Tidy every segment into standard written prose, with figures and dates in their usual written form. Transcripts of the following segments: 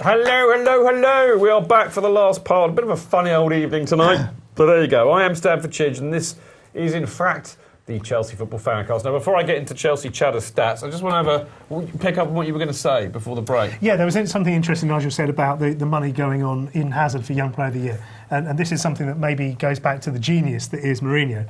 Hello. We are back for the last part. A bit of a funny old evening tonight. But there you go. I am Stamford Bridge, and this is, in fact, the Chelsea Football FanCast. Now, before I get into Chelsea Chatter stats, I just want to pick up on what you were going to say before the break. Yeah, there was something interesting Nigel said about the money going on Eden Hazard for Young Player of the Year. And this is something that maybe goes back to the genius that is Mourinho.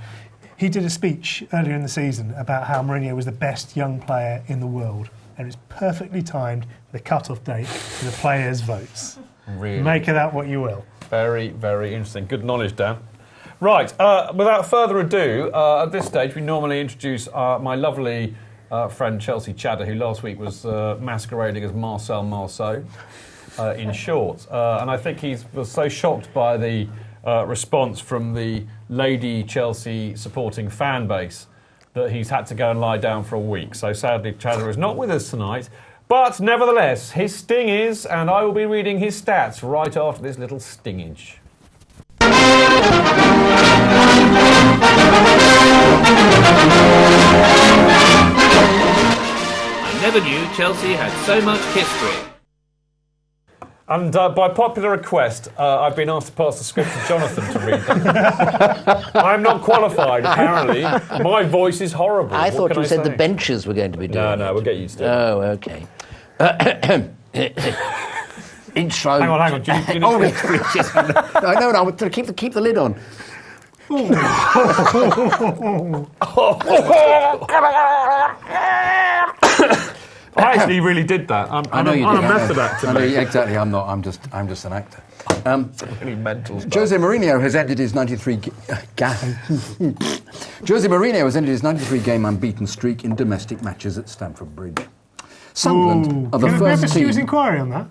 He did a speech earlier in the season about how Mourinho was the best young player in the world. And it's perfectly timed, the cut-off date for the players' votes. Really? Make of that what you will. Very, very interesting. Good knowledge, Dan. Right, without further ado, at this stage we normally introduce my lovely friend Chelsea Chatter, who last week was masquerading as Marcel Marceau in short. And I think he was so shocked by the response from the Lady Chelsea supporting fan base that he's had to go and lie down for a week. So sadly, Chatter is not with us tonight. But nevertheless, his sting is, and I will be reading his stats right after this little stingage. I never knew Chelsea had so much history. And by popular request, I've been asked to pass the script to Jonathan to read them. I'm not qualified, apparently. My voice is horrible. I thought you said the benches were going to be doing No, we'll get used to it. Oh, OK. Intro. Hang on. Do you No, keep the lid on. I actually really did that. I know you did. I'm a method actor. Exactly. I'm not. I'm just an actor. Really mental stuff. Jose Mourinho has ended his 93 game unbeaten streak in domestic matches at Stamford Bridge. Sunderland are the Can first we have a team. Stewart's inquiry on that?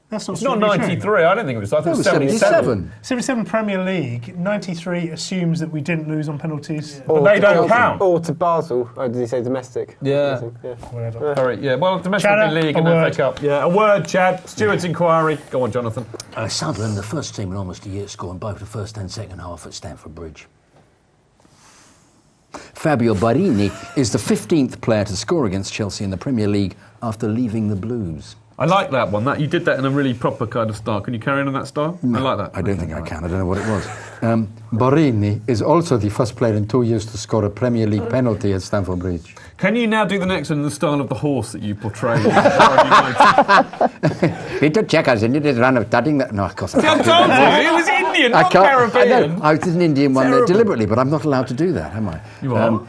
That's not It's not 93, I don't think it was. I think it was 77. 77 Premier League, 93 assumes that we didn't lose on penalties. But they don't count. Or to Basel. Oh, did he say domestic? Yeah. Whatever. Sorry, yeah. Well, domestic Chatter, league and a then word. FA Cup. Yeah, a word, Chad. Stewart's inquiry. Go on, Jonathan. Sunderland, the first team in almost a year, scoring both the first and second half at Stamford Bridge. Fabio Barini is the 15th player to score against Chelsea in the Premier League after leaving the Blues. I like that one. You did that in a really proper kind of style. Can you carry on in that style? I like that. I don't think I can. I don't know what it was. Barini is also the first player in 2 years to score a Premier League penalty at Stamford Bridge. Can you now do the next one in the style of the horse that you portray? Peter Checkers ended his run of studying that. No, of course I I can't. told you, it was Indian, not Caribbean. I know. I did an Indian one there Terrible. deliberately, but I'm not allowed to do that, am I? You are?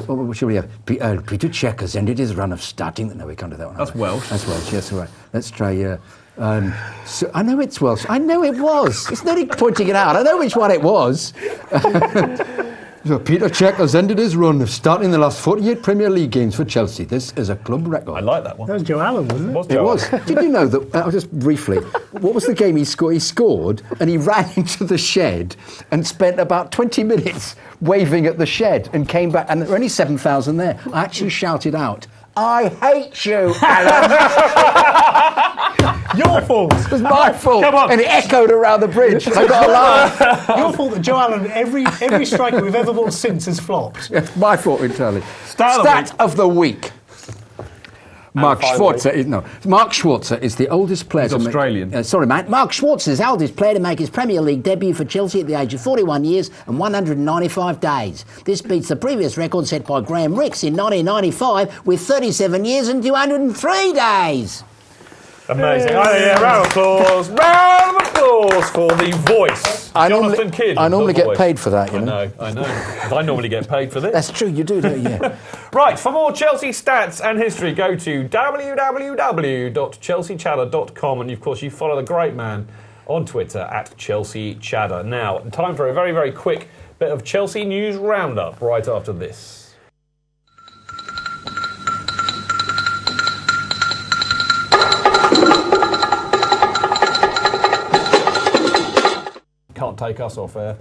What should we have? Peter Checkers ended his run of starting. No, we can't do that one. That's Welsh. That's Welsh, yes, all right. Let's try... so I know it's Welsh. I know it was. It's no need pointing it out. I know which one it was. So Peter Cech has ended his run of starting the last 48 Premier League games for Chelsea. This is a club record. I like that one. That was Joe Allen, wasn't it? It was. Did you know that, just briefly, what was the game he scored? He scored and he ran into the shed and spent about 20 minutes waving at the shed and came back, and there were only 7,000 there. I actually shouted out, "I hate you, Alan." Your fault. It was my fault. Come on. And it echoed around the bridge. I got a laugh. Your fault that Joe Allen, every striker we've ever bought since has flopped. It's my fault entirely. Stat of the week. Mark Schwarzer is the oldest player He's to Australian. make... sorry, mate. Mark Schwarzer is the oldest player to make his Premier League debut for Chelsea at the age of 41 years and 195 days. This beats the previous record set by Graham Ricks in 1995 with 37 years and 203 days. Amazing. Round of applause. Round of applause for the voice. Jonathan Kidd. I normally the get voice. paid for that, you know. I know. 'Cause I normally get paid for this. That's true, you do, don't you? Yeah. Right, for more Chelsea stats and history, go to www.chelseachatter.com, and of course you follow the great man on Twitter at Chelsea Chatter. Now, time for a very, very quick bit of Chelsea news roundup right after this. Can't take us off air.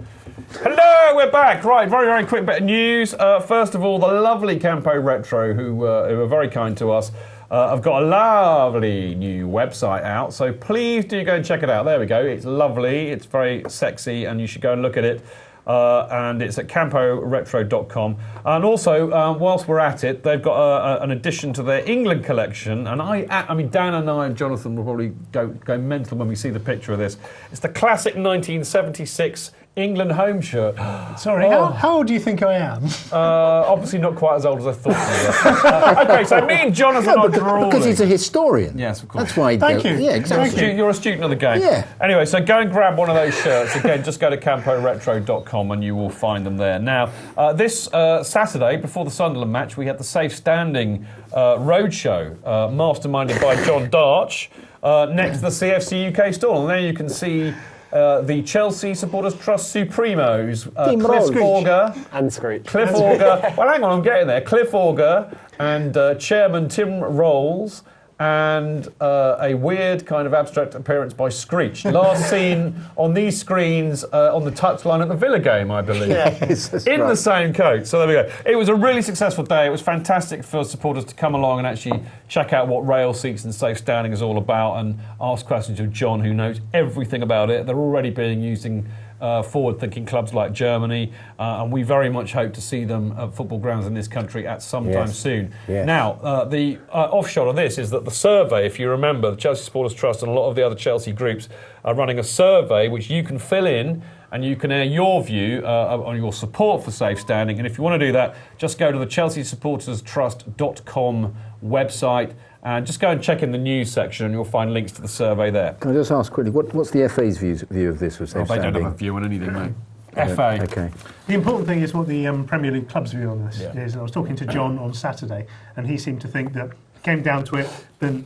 Hello, we're back. Right, very, very quick bit of news. First of all, the lovely Campo Retro, who are very kind to us, have got a lovely new website out. So please do go and check it out. There we go. It's lovely. It's very sexy, and you should go and look at it. and it's at camporetro.com. And also, whilst we're at it, they've got an addition to their England collection. And I mean, Dan and I and Jonathan will probably go mental when we see the picture of this. It's the classic 1976 England home shirt. Sorry, how old do you think I am? Obviously not quite as old as I thought you were. Okay, so me and Jonathan are drooling. Because he's a historian. Yes, of course. That's why. Thank you. Yeah, exactly. You're a student of the game. Yeah. Anyway, so go and grab one of those shirts. Again, just go to camporetro.com and you will find them there. Now, this Saturday, before the Sunderland match, we had the Safe Standing Roadshow, masterminded by John Darch, next to the CFC UK stall. And there you can see the Chelsea Supporters Trust Supremos, Cliff Auger And Screech. Cliff Auger. Well, hang on, I'm getting there. Cliff Auger and Chairman Tim Rolls and a weird kind of abstract appearance by Screech. Last seen on these screens on the touchline at the Villa game, I believe. Yes, that's in right. the same coat. So there we go. It was a really successful day. It was fantastic for supporters to come along and actually check out what rail seats and safe standing is all about and ask questions of John, who knows everything about it. They're already being used in forward-thinking clubs like Germany, and we very much hope to see them at football grounds in this country at some time soon. Yes. Now, the offshot of this is that the survey, if you remember, the Chelsea Supporters Trust and a lot of the other Chelsea groups are running a survey which you can fill in and you can air your view on your support for safe standing. And if you want to do that, just go to the chelseasupporterstrust.com website and just go and check in the news section and you'll find links to the survey there. Can I just ask quickly, what's the FA's view of this with safe They standing? don't have a view on anything, mate. FA. Okay. The important thing is what the Premier League club's view on this Yeah. is. And I was talking to John on Saturday, and he seemed to think that, came down to it, then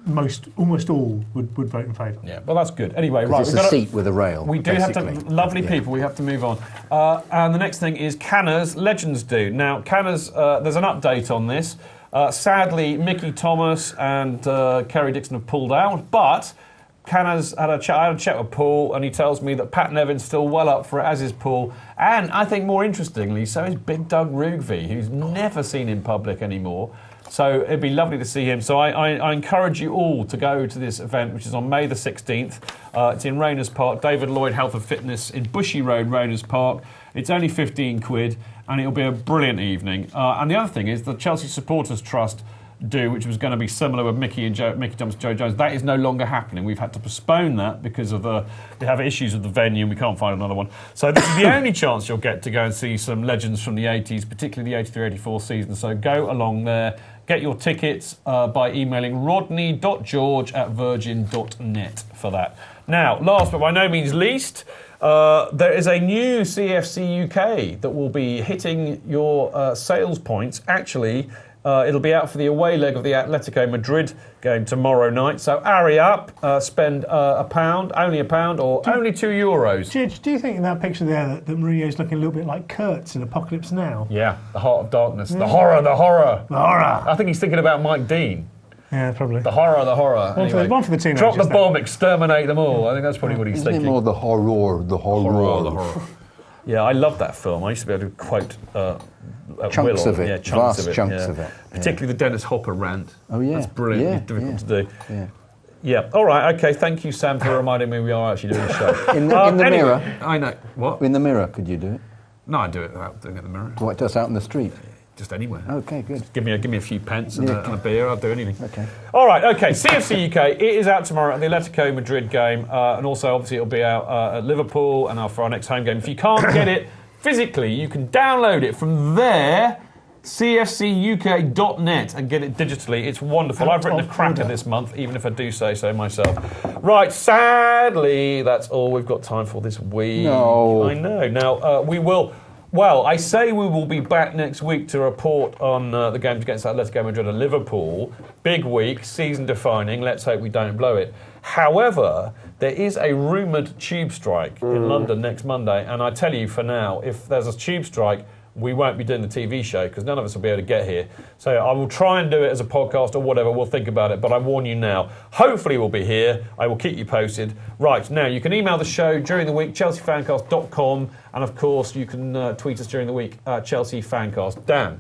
almost all would vote in favour. Yeah, well, that's good. Anyway, right. It's a seat with a rail. We do have to, basically. lovely people, we have to move on. And the next thing is Canners, Legends Do. Now, Canners, there's an update on this. Sadly, Mickey Thomas and Kerry Dixon have pulled out, but Canners I had a chat with Paul, and he tells me that Pat Nevin's still well up for it, as is Paul. And I think more interestingly, so is Big Doug Rougvie, who's never seen in public anymore. So it'd be lovely to see him. So I encourage you all to go to this event, which is on May the 16th. It's in Rayners Park, David Lloyd Health and Fitness in Bushy Road, Rayners Park. It's only 15 quid, and it'll be a brilliant evening. And the other thing is the Chelsea Supporters Trust do, which was going to be similar with Mickey Thomas, Joe Jones. That is no longer happening. We've had to postpone that because of they have issues with the venue and we can't find another one. So this is the only chance you'll get to go and see some legends from the 80s, particularly the 83-84 season. So go along there. Get your tickets by emailing rodney.george@virgin.net for that. Now, last but by no means least, there is a new CFC UK that will be hitting your sales points. Actually, it'll be out for the away leg of the Atletico Madrid game tomorrow night. So hurry up, spend £1, only £1, or only €2. Jidge, do you think in that picture there that Mourinho's looking a little bit like Kurtz in Apocalypse Now? Yeah, the heart of darkness. The horror, the horror. The horror. I think he's thinking about Mike Dean. Yeah, probably. The horror, the horror. One for the teenagers. Drop the bomb, exterminate them all. I think that's probably what he's Isn't thinking. it more the horror, the horror? Horror, the horror. Yeah, I love that film. I used to be able to quote Chunks Will of it. Yeah, chunks Vast of it. chunks yeah. of it. Yeah. Particularly the Dennis Hopper rant. Oh, yeah. That's brilliant. Yeah, It's difficult to do. Yeah. Yeah. All right. Okay. Thank you, Sam, for reminding me we are actually doing a show. In the Anyway, mirror? I know. What? In the mirror, could you do it? No, I do it without doing it in the mirror. What, just out in the street? Just anywhere. Okay, good. Give me a few pence and, and a beer. I'll do anything. Okay. All right. Okay. CFC UK. It is out tomorrow at the Atletico Madrid game, and also obviously it'll be out at Liverpool and for our next home game. If you can't get it physically, you can download it from there. cfcuk.net and get it digitally. It's wonderful. I've written a cracker this month, even if I do say so myself. Right, sadly, that's all we've got time for this week. No. I know. Now, we will... Well, I say we will be back next week to report on the games against Atletico Madrid and Liverpool. Big week, season defining. Let's hope we don't blow it. However, there is a rumoured tube strike in London next Monday, and I tell you for now, if there's a tube strike, we won't be doing the TV show because none of us will be able to get here. So I will try and do it as a podcast or whatever. We'll think about it, but I warn you now. Hopefully we'll be here. I will keep you posted. Right, now you can email the show during the week, chelseafancast.com, and of course you can tweet us during the week, Chelsea Fancast. Dan.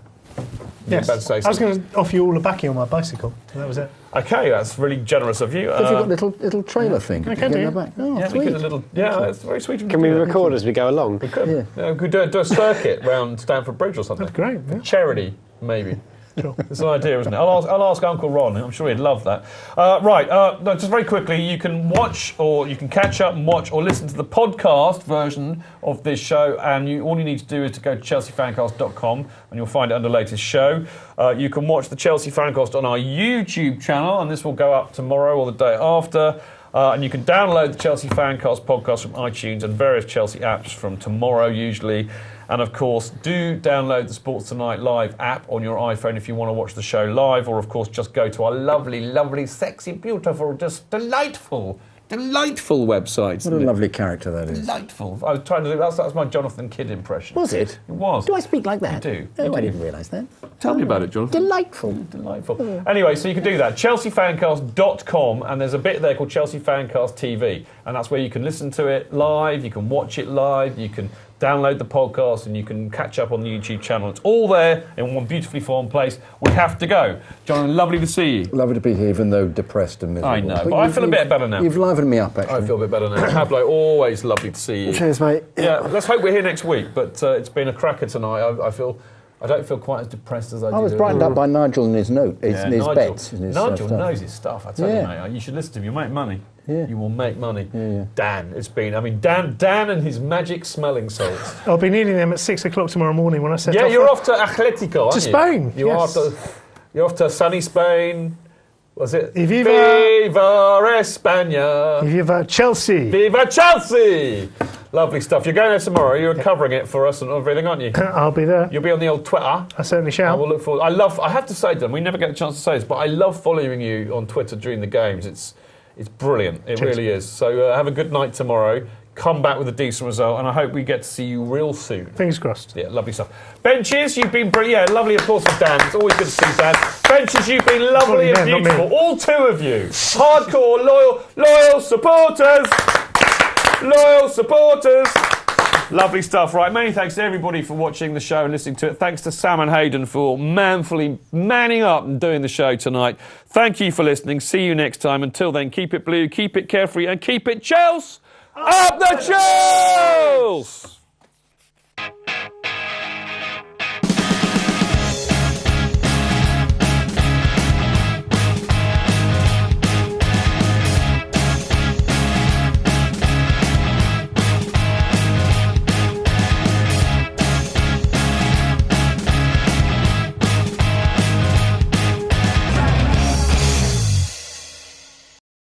Yes. about to say I was something. going to offer you all a backing on my bicycle. That was it. Okay, that's really generous of you. Have you got little trailer thing? I can do. Back? Oh, yeah, we sweet. get a little. Yeah, that's very sweet of you. Can to we do that. record as we go along? We could. Yeah. Yeah, we could do a circuit round Stamford Bridge or something. That's great. Yeah. Charity, maybe. Sure. It's an idea, isn't it? I'll ask Uncle Ron. I'm sure he'd love that. No, just very quickly, you can watch or you can catch up and watch or listen to the podcast version of this show, and all you need to do is to go to chelseafancast.com and you'll find it under latest show. You can watch the Chelsea Fancast on our YouTube channel, and this will go up tomorrow or the day after. And you can download the Chelsea Fancast podcast from iTunes and various Chelsea apps from tomorrow usually. And of course, do download the Sports Tonight Live app on your iPhone if you want to watch the show live, or of course just go to our lovely, lovely, sexy, beautiful, just delightful website. What a lovely character that is. Delightful. I was trying to do that was my Jonathan Kidd impression. Was it? It was. Do I speak like that? You do. Oh, You I do. didn't realise that. Tell me about it, Jonathan. Delightful. Delightful. Anyway, so you can do that. ChelseaFancast.com, and there's a bit there called Chelsea Fancast TV, and that's where you can listen to it live, you can watch it live, you can download the podcast, and you can catch up on the YouTube channel. It's all there in one beautifully formed place. We have to go. Jonathan, lovely to see you. Lovely to be here, even though depressed and miserable. I know, but I feel a bit better now. You've livened me up, actually. I feel a bit better now. Pablo, always lovely to see you. Cheers, mate. Yeah, let's hope we're here next week, but it's been a cracker tonight. I don't feel quite as depressed as I did. I was brightened up by Nigel and his note, his Nigel. bets. And his, Nigel stuff. knows his stuff, I tell you, Yeah. mate. You should listen to him. You'll make money. Yeah. You will make money. Yeah. Dan, Dan and his magic smelling salts. I'll be needing them at 6 o'clock tomorrow morning when I set Yeah, off. you're off to Atletico, aren't To you? Spain, You're yes. you're off to sunny Spain. Was it? Y viva- Viva España. Viva Chelsea. Viva Chelsea! Lovely stuff. You're going there tomorrow. You're covering it for us and everything, aren't you? I'll be there. You'll be on the old Twitter. I certainly I shall. will look forward. I have to say, Dan, we never get a chance to say this, but I love following you on Twitter during the games. It's brilliant. It Cheers. really is. So have a good night tomorrow. Come back with a decent result, and I hope we get to see you real soon. Fingers crossed. Yeah, lovely stuff. Benches, you've been brilliant. Yeah, lovely applause for Dan. It's always good to see Dan. Benches, you've been lovely and Not me. beautiful. All two of you. Hardcore, loyal supporters. Loyal supporters. Lovely stuff. Right, many thanks to everybody for watching the show and listening to it. Thanks to Sam and Hayden for manfully manning up and doing the show tonight. Thank you for listening. See you next time. Until then, keep it blue, keep it carefree, and keep it Chelsea up the Chelsea!